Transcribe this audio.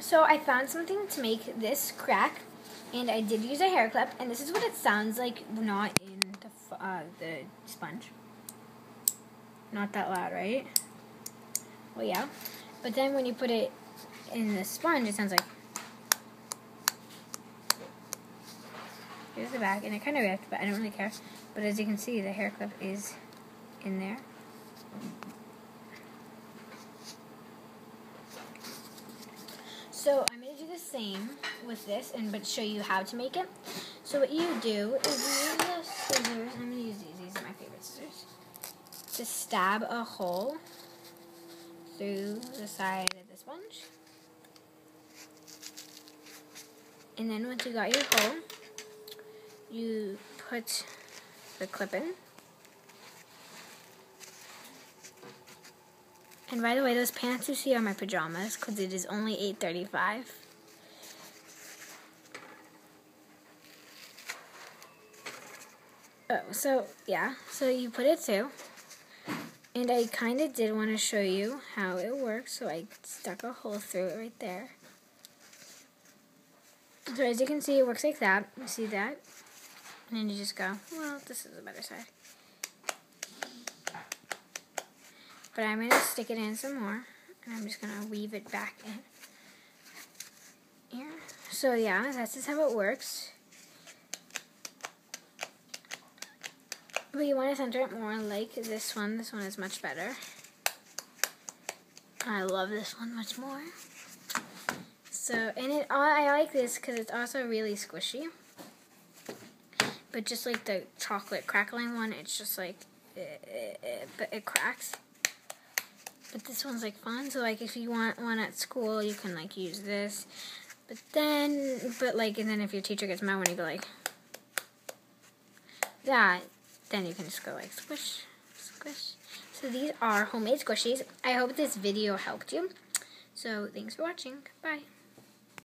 So I found something to make this crack, and I did use a hair clip, and this is what it sounds like, not in the sponge. Not that loud, right? Well, yeah. But then when you put it in the sponge, it sounds like... Here's the back, and it kind of ripped, but I don't really care. But as you can see, the hair clip is in there. So I'm going to do the same with this, but show you how to make it. So what you do is you use the scissors. I'm going to use these. These are my favorite scissors. To stab a hole through the side of the sponge. And then once you got your hole, you put the clip in. And by the way, those pants you see are my pajamas because it is only $8.35. Oh, so yeah, so you put it through. And I kind of did want to show you how it works, so I stuck a hole through it right there. So as you can see, it works like that. You see that? And then you just go, well, this is the better side. But I'm going to stick it in some more, and I'm just going to weave it back in here. So yeah, that's just how it works. But you want to center it more like this one. This one is much better. I love this one much more. So, and I like this because it's also really squishy. But just like the chocolate crackling one, it's just like, but it cracks. But this one's like fun, so like if you want one at school, you can like use this. And then if your teacher gets mad when you go like that, then you can just go like squish, squish. So these are homemade squishies. I hope this video helped you. So thanks for watching. Bye.